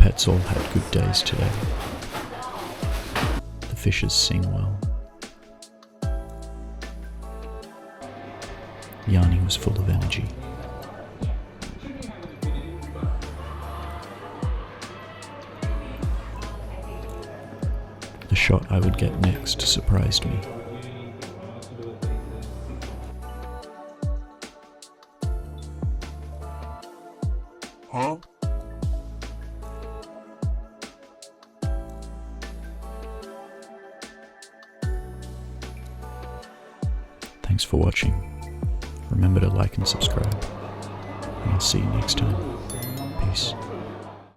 pets all had good days today. The fishes sing well. Yanni was full of energy. The shot I would get next surprised me. Huh? Thanks for watching. Remember to like and subscribe. And I'll see you next time. Peace.